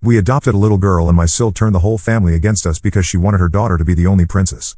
We adopted a little girl and my SIL turned the whole family against us because she wanted her daughter to be the only princess.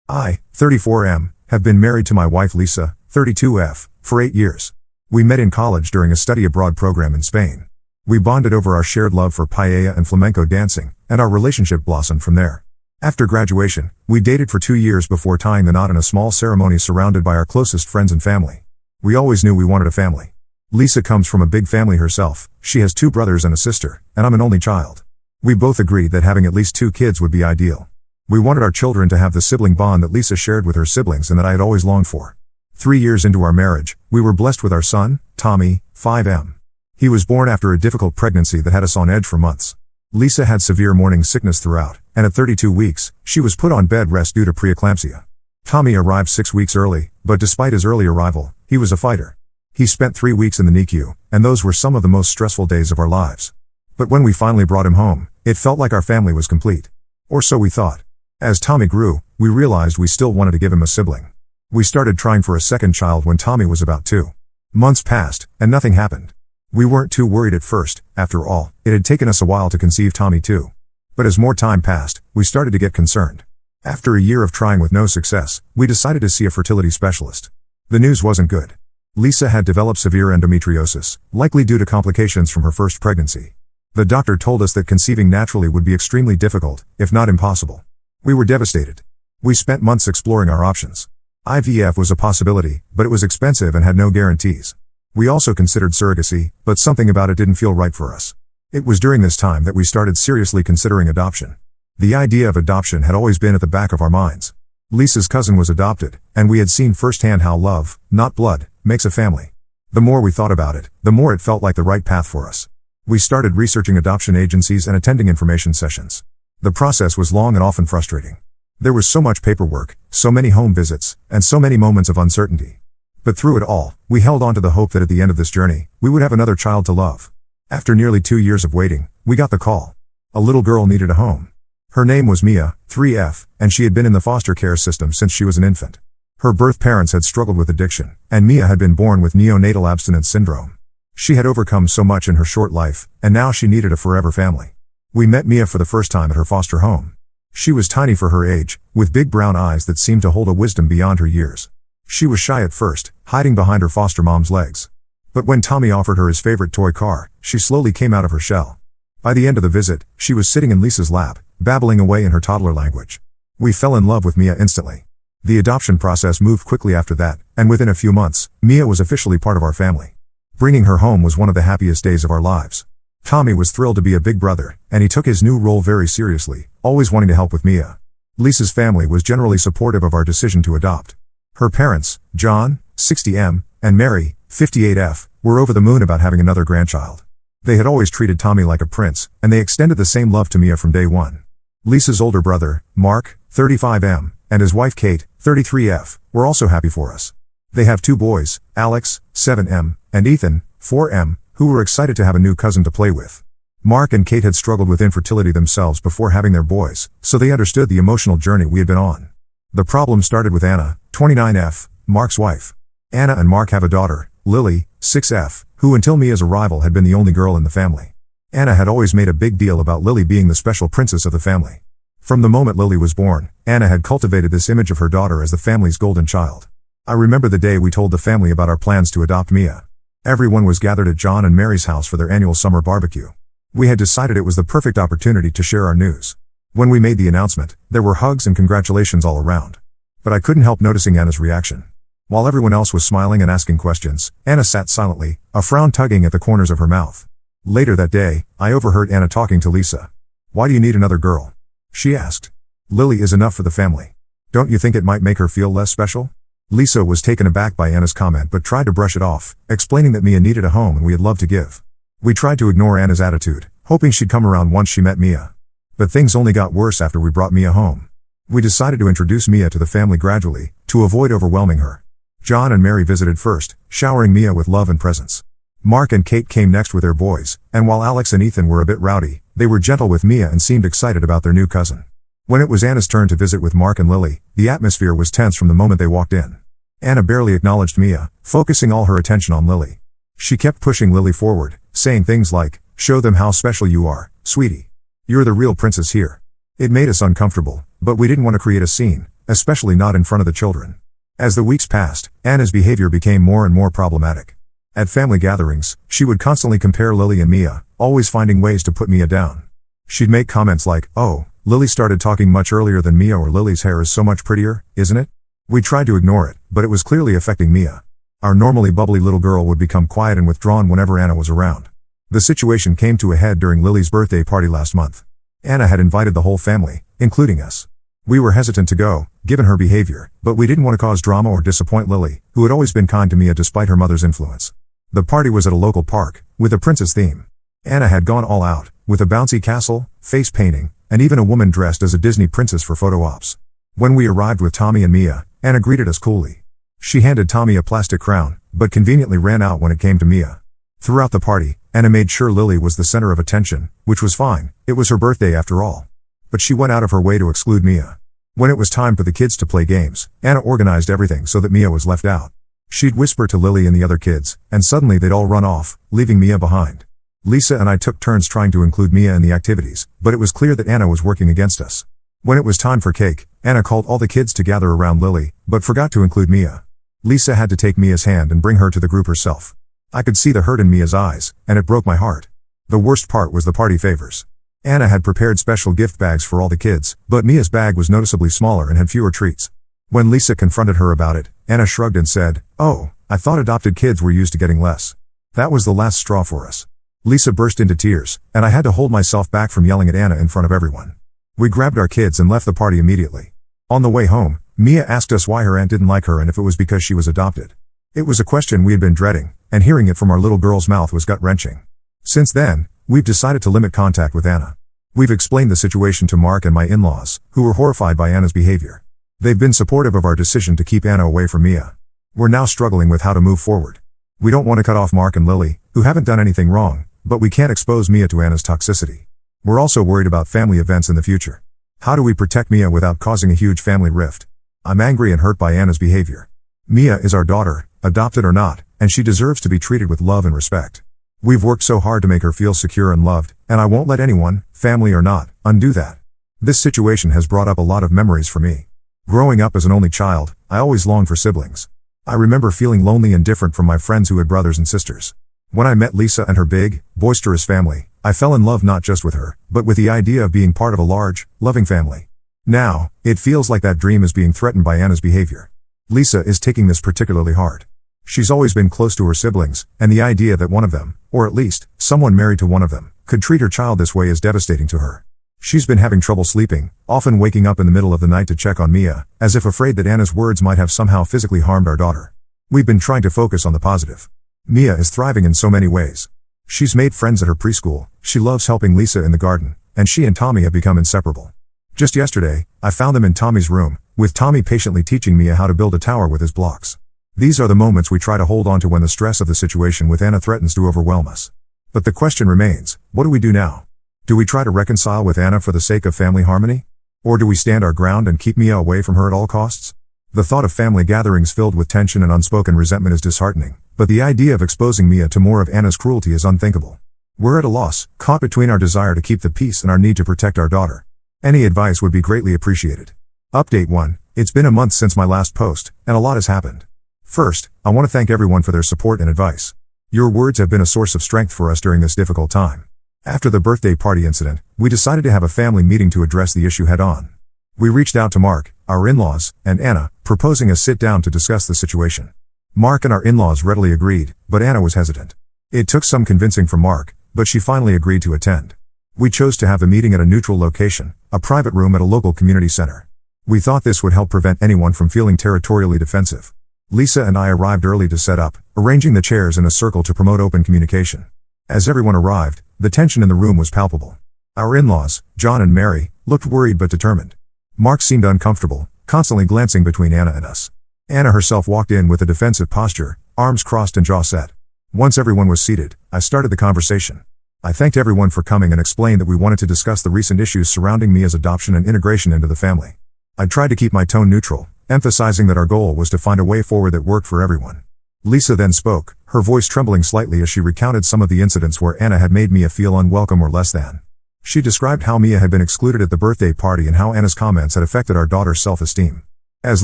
I, 34M, have been married to my wife Lisa, 32F, for 8 years. We met in college during a study abroad program in Spain. We bonded over our shared love for paella and flamenco dancing, and our relationship blossomed from there. After graduation, we dated for 2 years before tying the knot in a small ceremony surrounded by our closest friends and family. We always knew we wanted a family. Lisa comes from a big family herself. She has 2 brothers and a sister, and I'm an only child. We both agreed that having at least 2 kids would be ideal. We wanted our children to have the sibling bond that Lisa shared with her siblings and that I had always longed for. 3 years into our marriage, we were blessed with our son, Tommy, 5M. He was born after a difficult pregnancy that had us on edge for months. Lisa had severe morning sickness throughout, and at 32 weeks, she was put on bed rest due to preeclampsia. Tommy arrived 6 weeks early, but despite his early arrival, he was a fighter. He spent 3 weeks in the NICU, and those were some of the most stressful days of our lives. But when we finally brought him home, it felt like our family was complete. Or so we thought. As Tommy grew, we realized we still wanted to give him a sibling. We started trying for a second child when Tommy was about 2 months passed, and nothing happened. We weren't too worried at first. After all, it had taken us a while to conceive Tommy too. But as more time passed, we started to get concerned. After a year of trying with no success, we decided to see a fertility specialist. The news wasn't good. Lisa had developed severe endometriosis, likely due to complications from her first pregnancy. The doctor told us that conceiving naturally would be extremely difficult, if not impossible. We were devastated. We spent months exploring our options. IVF was a possibility, but it was expensive and had no guarantees. We also considered surrogacy, but something about it didn't feel right for us. It was during this time that we started seriously considering adoption. The idea of adoption had always been at the back of our minds. Lisa's cousin was adopted, and we had seen firsthand how love, not blood, makes a family. The more we thought about it, the more it felt like the right path for us. We started researching adoption agencies and attending information sessions. The process was long and often frustrating. There was so much paperwork, so many home visits, and so many moments of uncertainty. But through it all, we held on to the hope that at the end of this journey, we would have another child to love. After nearly 2 years of waiting, we got the call. A little girl needed a home. Her name was Mia, 3F, and she had been in the foster care system since she was an infant. Her birth parents had struggled with addiction, and Mia had been born with neonatal abstinence syndrome. She had overcome so much in her short life, and now she needed a forever family. We met Mia for the first time at her foster home. She was tiny for her age, with big brown eyes that seemed to hold a wisdom beyond her years. She was shy at first, hiding behind her foster mom's legs. But when Tommy offered her his favorite toy car, she slowly came out of her shell. By the end of the visit, she was sitting in Lisa's lap, babbling away in her toddler language. We fell in love with Mia instantly. The adoption process moved quickly after that, and within a few months, Mia was officially part of our family. Bringing her home was one of the happiest days of our lives. Tommy was thrilled to be a big brother, and he took his new role very seriously, always wanting to help with Mia. Lisa's family was generally supportive of our decision to adopt. Her parents, John, 60M, and Mary, 58F, were over the moon about having another grandchild. They had always treated Tommy like a prince, and they extended the same love to Mia from day one. Lisa's older brother, Mark, 35M, and his wife Kate, 33F, were also happy for us. They have 2 boys, Alex, 7M, and Ethan, 4M, who were excited to have a new cousin to play with. Mark and Kate had struggled with infertility themselves before having their boys, so they understood the emotional journey we had been on. The problem started with Anna, 29F, Mark's wife. Anna and Mark have a daughter, Lily, 6F, who until Mia's arrival had been the only girl in the family. Anna had always made a big deal about Lily being the special princess of the family. From the moment Lily was born, Anna had cultivated this image of her daughter as the family's golden child. I remember the day we told the family about our plans to adopt Mia. Everyone was gathered at John and Mary's house for their annual summer barbecue. We had decided it was the perfect opportunity to share our news. When we made the announcement, there were hugs and congratulations all around. But I couldn't help noticing Anna's reaction. While everyone else was smiling and asking questions, Anna sat silently, a frown tugging at the corners of her mouth. Later that day, I overheard Anna talking to Lisa. "Why do you need another girl?" she asked. "Lily is enough for the family. Don't you think it might make her feel less special?" Lisa was taken aback by Anna's comment but tried to brush it off, explaining that Mia needed a home and we had love to give. We tried to ignore Anna's attitude, hoping she'd come around once she met Mia. But things only got worse after we brought Mia home. We decided to introduce Mia to the family gradually, to avoid overwhelming her. John and Mary visited first, showering Mia with love and presents. Mark and Kate came next with their boys, and while Alex and Ethan were a bit rowdy, they were gentle with Mia and seemed excited about their new cousin. When it was Anna's turn to visit with Mark and Lily, the atmosphere was tense from the moment they walked in. Anna barely acknowledged Mia, focusing all her attention on Lily. She kept pushing Lily forward, saying things like, Show them how special you are, sweetie. You're the real princess here. It made us uncomfortable, but we didn't want to create a scene, especially not in front of the children. As the weeks passed, Anna's behavior became more and more problematic. At family gatherings, she would constantly compare Lily and Mia, always finding ways to put Mia down. She'd make comments like, "Oh, Lily started talking much earlier than Mia," or "Lily's hair is so much prettier, isn't it?" We tried to ignore it, but it was clearly affecting Mia. Our normally bubbly little girl would become quiet and withdrawn whenever Anna was around. The situation came to a head during Lily's birthday party last month. Anna had invited the whole family, including us. We were hesitant to go, given her behavior, but we didn't want to cause drama or disappoint Lily, who had always been kind to Mia despite her mother's influence. The party was at a local park, with a princess theme. Anna had gone all out, with a bouncy castle, face painting, and even a woman dressed as a Disney princess for photo ops. When we arrived with Tommy and Mia, Anna greeted us coolly. She handed Tommy a plastic crown, but conveniently ran out when it came to Mia. Throughout the party, Anna made sure Lily was the center of attention, which was fine, it was her birthday after all. But she went out of her way to exclude Mia. When it was time for the kids to play games, Anna organized everything so that Mia was left out. She'd whisper to Lily and the other kids, and suddenly they'd all run off, leaving Mia behind. Lisa and I took turns trying to include Mia in the activities, but it was clear that Anna was working against us. When it was time for cake, Anna called all the kids to gather around Lily, but forgot to include Mia. Lisa had to take Mia's hand and bring her to the group herself. I could see the hurt in Mia's eyes, and it broke my heart. The worst part was the party favors. Anna had prepared special gift bags for all the kids, but Mia's bag was noticeably smaller and had fewer treats. When Lisa confronted her about it, Anna shrugged and said, "Oh, I thought adopted kids were used to getting less." That was the last straw for us. Lisa burst into tears, and I had to hold myself back from yelling at Anna in front of everyone. We grabbed our kids and left the party immediately. On the way home, Mia asked us why her aunt didn't like her and if it was because she was adopted. It was a question we had been dreading, and hearing it from our little girl's mouth was gut-wrenching. Since then, we've decided to limit contact with Anna. We've explained the situation to Mark and my in-laws, who were horrified by Anna's behavior. They've been supportive of our decision to keep Anna away from Mia. We're now struggling with how to move forward. We don't want to cut off Mark and Lily, who haven't done anything wrong, but we can't expose Mia to Anna's toxicity. We're also worried about family events in the future. How do we protect Mia without causing a huge family rift? I'm angry and hurt by Anna's behavior. Mia is our daughter, adopted or not, and she deserves to be treated with love and respect. We've worked so hard to make her feel secure and loved, and I won't let anyone, family or not, undo that. This situation has brought up a lot of memories for me. Growing up as an only child, I always longed for siblings. I remember feeling lonely and different from my friends who had brothers and sisters. When I met Lisa and her big, boisterous family, I fell in love not just with her, but with the idea of being part of a large, loving family. Now, it feels like that dream is being threatened by Anna's behavior. Lisa is taking this particularly hard. She's always been close to her siblings, and the idea that one of them, or at least, someone married to one of them, could treat her child this way is devastating to her. She's been having trouble sleeping, often waking up in the middle of the night to check on Mia, as if afraid that Anna's words might have somehow physically harmed our daughter. We've been trying to focus on the positive. Mia is thriving in so many ways. She's made friends at her preschool, she loves helping Lisa in the garden, and she and Tommy have become inseparable. Just yesterday, I found them in Tommy's room, with Tommy patiently teaching Mia how to build a tower with his blocks. These are the moments we try to hold on to when the stress of the situation with Anna threatens to overwhelm us. But the question remains, what do we do now? Do we try to reconcile with Anna for the sake of family harmony? Or do we stand our ground and keep Mia away from her at all costs? The thought of family gatherings filled with tension and unspoken resentment is disheartening, but the idea of exposing Mia to more of Anna's cruelty is unthinkable. We're at a loss, caught between our desire to keep the peace and our need to protect our daughter. Any advice would be greatly appreciated. Update 1. It's been a month since my last post, and a lot has happened. First, I want to thank everyone for their support and advice. Your words have been a source of strength for us during this difficult time. After the birthday party incident, we decided to have a family meeting to address the issue head-on. We reached out to Mark, our in-laws, and Anna, proposing a sit-down to discuss the situation. Mark and our in-laws readily agreed, but Anna was hesitant. It took some convincing from Mark, but she finally agreed to attend. We chose to have the meeting at a neutral location, a private room at a local community center. We thought this would help prevent anyone from feeling territorially defensive. Lisa and I arrived early to set up, arranging the chairs in a circle to promote open communication. As everyone arrived, the tension in the room was palpable. Our in-laws, John and Mary, looked worried but determined. Mark seemed uncomfortable, constantly glancing between Anna and us. Anna herself walked in with a defensive posture, arms crossed and jaw set. Once everyone was seated, I started the conversation. I thanked everyone for coming and explained that we wanted to discuss the recent issues surrounding Mia's adoption and integration into the family. I tried to keep my tone neutral, emphasizing that our goal was to find a way forward that worked for everyone. Lisa then spoke, her voice trembling slightly as she recounted some of the incidents where Anna had made Mia feel unwelcome or less than. She described how Mia had been excluded at the birthday party and how Anna's comments had affected our daughter's self-esteem. As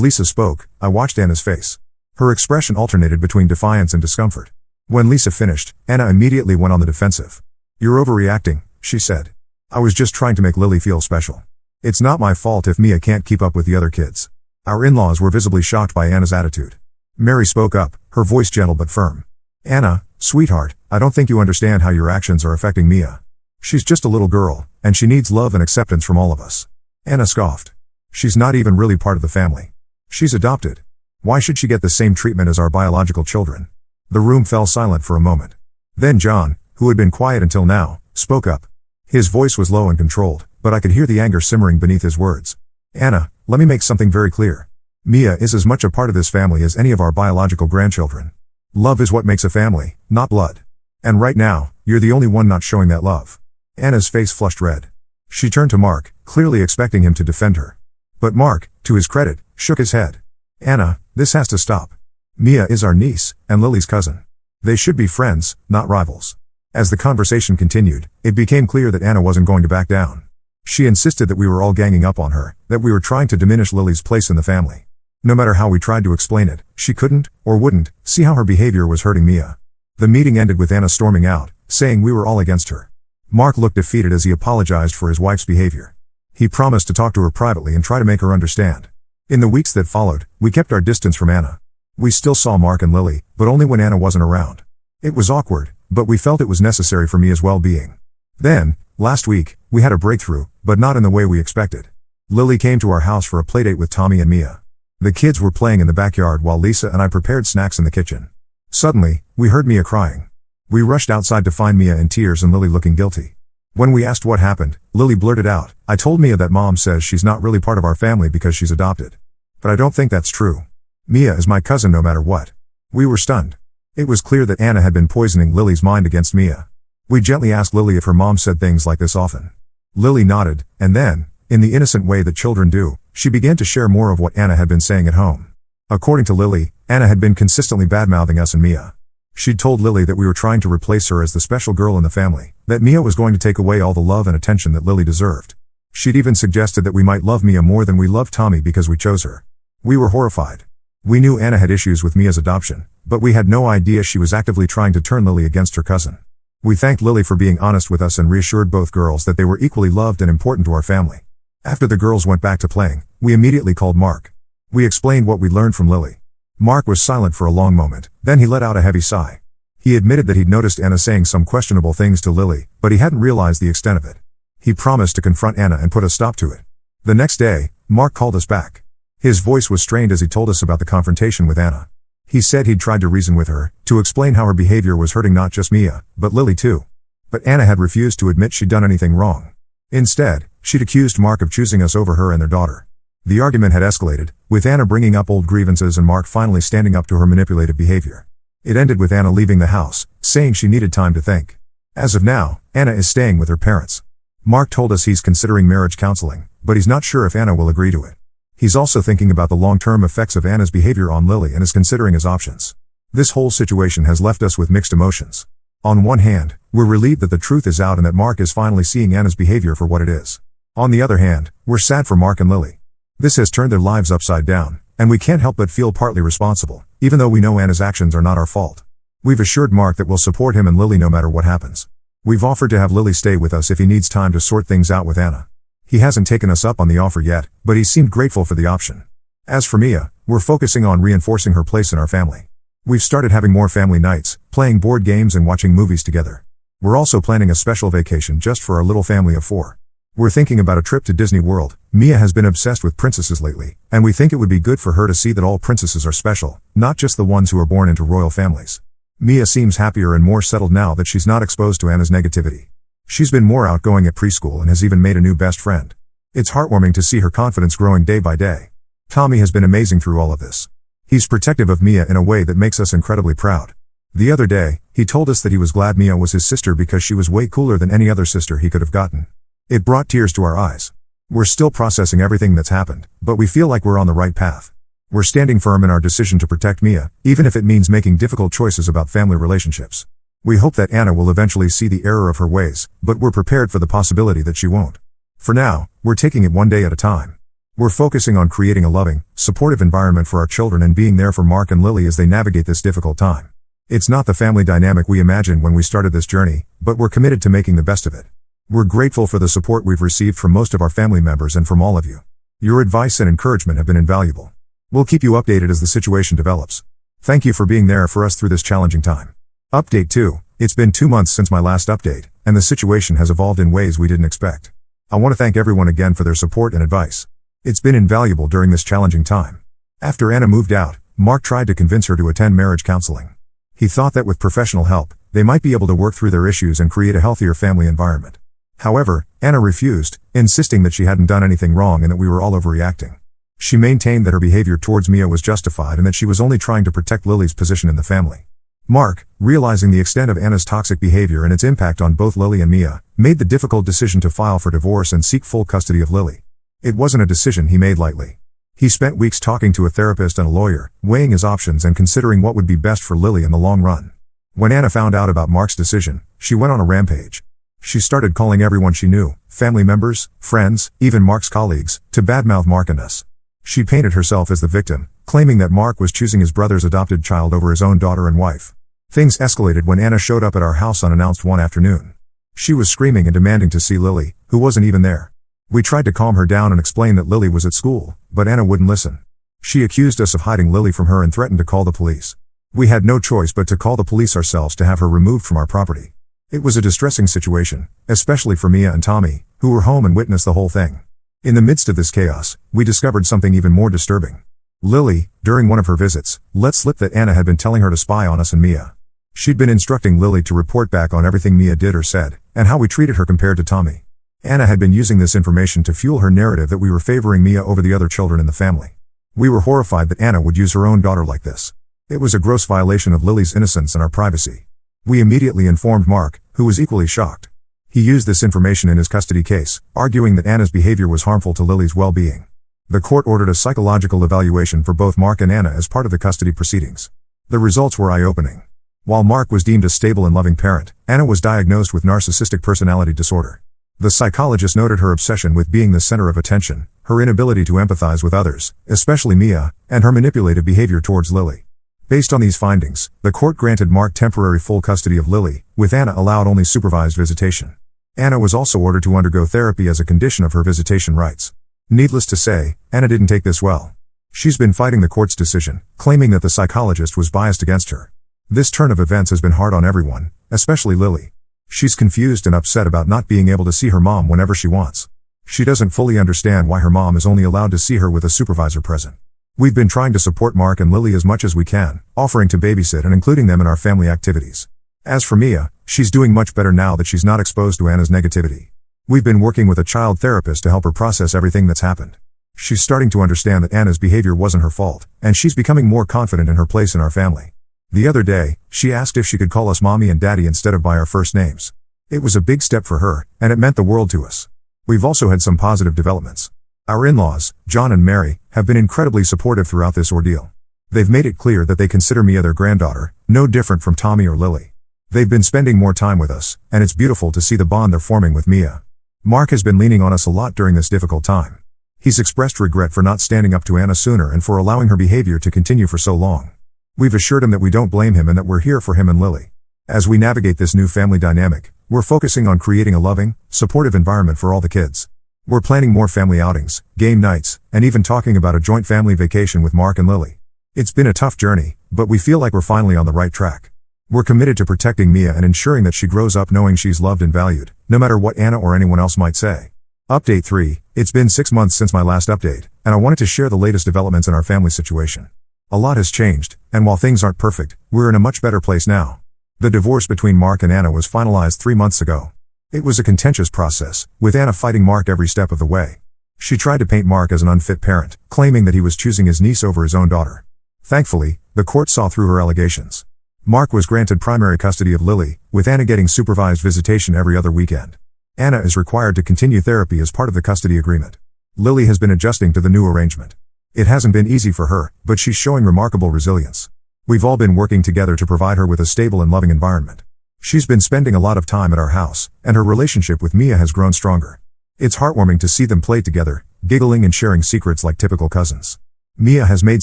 Lisa spoke, I watched Anna's face. Her expression alternated between defiance and discomfort. When Lisa finished, Anna immediately went on the defensive. "You're overreacting," she said. "I was just trying to make Lily feel special. It's not my fault if Mia can't keep up with the other kids." Our in-laws were visibly shocked by Anna's attitude. Mary spoke up, her voice gentle but firm. "Anna, sweetheart, I don't think you understand how your actions are affecting Mia. She's just a little girl, and she needs love and acceptance from all of us." Anna scoffed. "She's not even really part of the family. She's adopted. Why should she get the same treatment as our biological children?" The room fell silent for a moment. Then John, who had been quiet until now, spoke up. His voice was low and controlled, but I could hear the anger simmering beneath his words. "Anna, let me make something very clear. Mia is as much a part of this family as any of our biological grandchildren. Love is what makes a family, not blood. And right now, you're the only one not showing that love." Anna's face flushed red. She turned to Mark, clearly expecting him to defend her. But Mark, to his credit, shook his head. "Anna, this has to stop. Mia is our niece, and Lily's cousin. They should be friends, not rivals." As the conversation continued, it became clear that Anna wasn't going to back down. She insisted that we were all ganging up on her, that we were trying to diminish Lily's place in the family. No matter how we tried to explain it, she couldn't, or wouldn't, see how her behavior was hurting Mia. The meeting ended with Anna storming out, saying we were all against her. Mark looked defeated as he apologized for his wife's behavior. He promised to talk to her privately and try to make her understand. In the weeks that followed, we kept our distance from Anna. We still saw Mark and Lily, but only when Anna wasn't around. It was awkward, but we felt it was necessary for Mia's well-being. Then, last week, we had a breakthrough, but not in the way we expected. Lily came to our house for a playdate with Tommy and Mia. The kids were playing in the backyard while Lisa and I prepared snacks in the kitchen. Suddenly, we heard Mia crying. We rushed outside to find Mia in tears and Lily looking guilty. When we asked what happened, Lily blurted out, "I told Mia that Mom says she's not really part of our family because she's adopted. But I don't think that's true. Mia is my cousin no matter what." We were stunned. It was clear that Anna had been poisoning Lily's mind against Mia. We gently asked Lily if her mom said things like this often. Lily nodded, and then, in the innocent way that children do, she began to share more of what Anna had been saying at home. According to Lily, Anna had been consistently bad-mouthing us and Mia. She'd told Lily that we were trying to replace her as the special girl in the family, that Mia was going to take away all the love and attention that Lily deserved. She'd even suggested that we might love Mia more than we loved Tommy because we chose her. We were horrified. We knew Anna had issues with Mia's adoption, but we had no idea she was actively trying to turn Lily against her cousin. We thanked Lily for being honest with us and reassured both girls that they were equally loved and important to our family. After the girls went back to playing, we immediately called Mark. We explained what we'd learned from Lily. Mark was silent for a long moment, then he let out a heavy sigh. He admitted that he'd noticed Anna saying some questionable things to Lily, but he hadn't realized the extent of it. He promised to confront Anna and put a stop to it. The next day, Mark called us back. His voice was strained as he told us about the confrontation with Anna. He said he'd tried to reason with her, to explain how her behavior was hurting not just Mia, but Lily too. But Anna had refused to admit she'd done anything wrong. Instead, she'd accused Mark of choosing us over her and their daughter. The argument had escalated, with Anna bringing up old grievances and Mark finally standing up to her manipulative behavior. It ended with Anna leaving the house, saying she needed time to think. As of now, Anna is staying with her parents. Mark told us he's considering marriage counseling, but he's not sure if Anna will agree to it. He's also thinking about the long-term effects of Anna's behavior on Lily and is considering his options. This whole situation has left us with mixed emotions. On one hand, we're relieved that the truth is out and that Mark is finally seeing Anna's behavior for what it is. On the other hand, we're sad for Mark and Lily. This has turned their lives upside down, and we can't help but feel partly responsible, even though we know Anna's actions are not our fault. We've assured Mark that we'll support him and Lily no matter what happens. We've offered to have Lily stay with us if he needs time to sort things out with Anna. He hasn't taken us up on the offer yet, but he seemed grateful for the option. As for Mia, we're focusing on reinforcing her place in our family. We've started having more family nights, playing board games and watching movies together. We're also planning a special vacation just for our little family of 4. We're thinking about a trip to Disney World. Mia has been obsessed with princesses lately, and we think it would be good for her to see that all princesses are special, not just the ones who are born into royal families. Mia seems happier and more settled now that she's not exposed to Anna's negativity. She's been more outgoing at preschool and has even made a new best friend. It's heartwarming to see her confidence growing day by day. Tommy has been amazing through all of this. He's protective of Mia in a way that makes us incredibly proud. The other day, he told us that he was glad Mia was his sister because she was way cooler than any other sister he could have gotten. It brought tears to our eyes. We're still processing everything that's happened, but we feel like we're on the right path. We're standing firm in our decision to protect Mia, even if it means making difficult choices about family relationships. We hope that Anna will eventually see the error of her ways, but we're prepared for the possibility that she won't. For now, we're taking it one day at a time. We're focusing on creating a loving, supportive environment for our children and being there for Mark and Lily as they navigate this difficult time. It's not the family dynamic we imagined when we started this journey, but we're committed to making the best of it. We're grateful for the support we've received from most of our family members and from all of you. Your advice and encouragement have been invaluable. We'll keep you updated as the situation develops. Thank you for being there for us through this challenging time. Update 2. It's been 2 months since my last update, and the situation has evolved in ways we didn't expect. I want to thank everyone again for their support and advice. It's been invaluable during this challenging time. After Anna moved out, Mark tried to convince her to attend marriage counseling. He thought that with professional help, they might be able to work through their issues and create a healthier family environment. However, Anna refused, insisting that she hadn't done anything wrong and that we were all overreacting. She maintained that her behavior towards Mia was justified and that she was only trying to protect Lily's position in the family. Mark, realizing the extent of Anna's toxic behavior and its impact on both Lily and Mia, made the difficult decision to file for divorce and seek full custody of Lily. It wasn't a decision he made lightly. He spent weeks talking to a therapist and a lawyer, weighing his options and considering what would be best for Lily in the long run. When Anna found out about Mark's decision, she went on a rampage. She started calling everyone she knew, family members, friends, even Mark's colleagues, to badmouth Mark and us. She painted herself as the victim, claiming that Mark was choosing his brother's adopted child over his own daughter and wife. Things escalated when Anna showed up at our house unannounced one afternoon. She was screaming and demanding to see Lily, who wasn't even there. We tried to calm her down and explain that Lily was at school, but Anna wouldn't listen. She accused us of hiding Lily from her and threatened to call the police. We had no choice but to call the police ourselves to have her removed from our property. It was a distressing situation, especially for Mia and Tommy, who were home and witnessed the whole thing. In the midst of this chaos, we discovered something even more disturbing. Lily, during one of her visits, let slip that Anna had been telling her to spy on us and Mia. She'd been instructing Lily to report back on everything Mia did or said, and how we treated her compared to Tommy. Anna had been using this information to fuel her narrative that we were favoring Mia over the other children in the family. We were horrified that Anna would use her own daughter like this. It was a gross violation of Lily's innocence and our privacy. We immediately informed Mark, who was equally shocked. He used this information in his custody case, arguing that Anna's behavior was harmful to Lily's well-being. The court ordered a psychological evaluation for both Mark and Anna as part of the custody proceedings. The results were eye-opening. While Mark was deemed a stable and loving parent, Anna was diagnosed with narcissistic personality disorder. The psychologist noted her obsession with being the center of attention, her inability to empathize with others, especially Mia, and her manipulative behavior towards Lily. Based on these findings, the court granted Mark temporary full custody of Lily, with Anna allowed only supervised visitation. Anna was also ordered to undergo therapy as a condition of her visitation rights. Needless to say, Anna didn't take this well. She's been fighting the court's decision, claiming that the psychologist was biased against her. This turn of events has been hard on everyone, especially Lily. She's confused and upset about not being able to see her mom whenever she wants. She doesn't fully understand why her mom is only allowed to see her with a supervisor present. We've been trying to support Mark and Lily as much as we can, offering to babysit and including them in our family activities. As for Mia, she's doing much better now that she's not exposed to Anna's negativity. We've been working with a child therapist to help her process everything that's happened. She's starting to understand that Anna's behavior wasn't her fault, and she's becoming more confident in her place in our family. The other day, she asked if she could call us mommy and daddy instead of by our first names. It was a big step for her, and it meant the world to us. We've also had some positive developments. Our in-laws, John and Mary, have been incredibly supportive throughout this ordeal. They've made it clear that they consider Mia their granddaughter, no different from Tommy or Lily. They've been spending more time with us, and it's beautiful to see the bond they're forming with Mia. Mark has been leaning on us a lot during this difficult time. He's expressed regret for not standing up to Anna sooner and for allowing her behavior to continue for so long. We've assured him that we don't blame him and that we're here for him and Lily. As we navigate this new family dynamic, we're focusing on creating a loving, supportive environment for all the kids. We're planning more family outings, game nights, and even talking about a joint family vacation with Mark and Lily. It's been a tough journey, but we feel like we're finally on the right track. We're committed to protecting Mia and ensuring that she grows up knowing she's loved and valued, no matter what Anna or anyone else might say. Update 3. It's been 6 months since my last update, and I wanted to share the latest developments in our family situation. A lot has changed, and while things aren't perfect, we're in a much better place now. The divorce between Mark and Anna was finalized 3 months ago. It was a contentious process, with Anna fighting Mark every step of the way. She tried to paint Mark as an unfit parent, claiming that he was choosing his niece over his own daughter. Thankfully, the court saw through her allegations. Mark was granted primary custody of Lily, with Anna getting supervised visitation every other weekend. Anna is required to continue therapy as part of the custody agreement. Lily has been adjusting to the new arrangement. It hasn't been easy for her, but she's showing remarkable resilience. We've all been working together to provide her with a stable and loving environment. She's been spending a lot of time at our house, and her relationship with Mia has grown stronger. It's heartwarming to see them play together, giggling and sharing secrets like typical cousins. Mia has made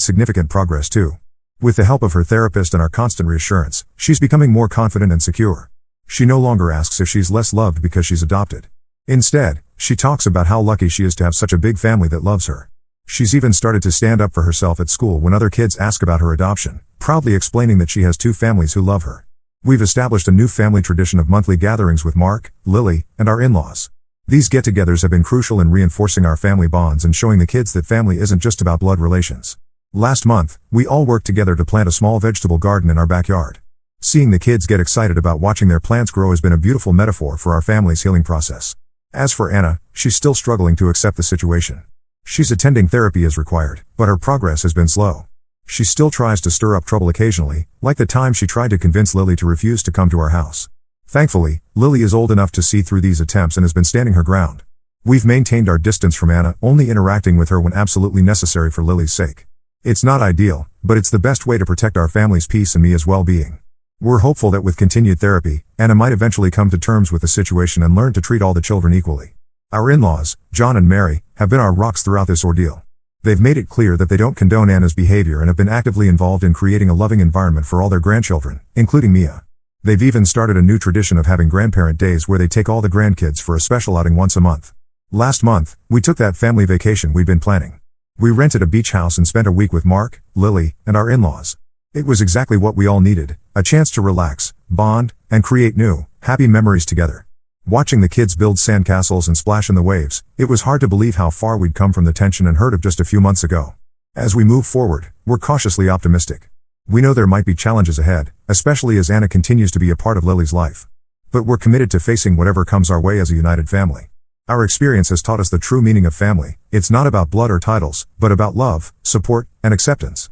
significant progress too. With the help of her therapist and our constant reassurance, she's becoming more confident and secure. She no longer asks if she's less loved because she's adopted. Instead, she talks about how lucky she is to have such a big family that loves her. She's even started to stand up for herself at school when other kids ask about her adoption, proudly explaining that she has 2 families who love her. We've established a new family tradition of monthly gatherings with Mark, Lily, and our in-laws. These get-togethers have been crucial in reinforcing our family bonds and showing the kids that family isn't just about blood relations. Last month, we all worked together to plant a small vegetable garden in our backyard. Seeing the kids get excited about watching their plants grow has been a beautiful metaphor for our family's healing process. As for Anna, she's still struggling to accept the situation. She's attending therapy as required, but her progress has been slow. She still tries to stir up trouble occasionally, like the time she tried to convince Lily to refuse to come to our house. Thankfully, Lily is old enough to see through these attempts and has been standing her ground. We've maintained our distance from Anna, only interacting with her when absolutely necessary for Lily's sake. It's not ideal, but it's the best way to protect our family's peace and Mia's well-being. We're hopeful that with continued therapy, Anna might eventually come to terms with the situation and learn to treat all the children equally. Our in-laws, John and Mary, have been our rocks throughout this ordeal. They've made it clear that they don't condone Anna's behavior and have been actively involved in creating a loving environment for all their grandchildren, including Mia. They've even started a new tradition of having grandparent days where they take all the grandkids for a special outing once a month. Last month, we took that family vacation we'd been planning. We rented a beach house and spent a week with Mark, Lily, and our in-laws. It was exactly what we all needed, a chance to relax, bond, and create new, happy memories together. Watching the kids build sandcastles and splash in the waves, it was hard to believe how far we'd come from the tension and hurt of just a few months ago. As we move forward, we're cautiously optimistic. We know there might be challenges ahead, especially as Anna continues to be a part of Lily's life. But we're committed to facing whatever comes our way as a united family. Our experience has taught us the true meaning of family. It's not about blood or titles, but about love, support, and acceptance.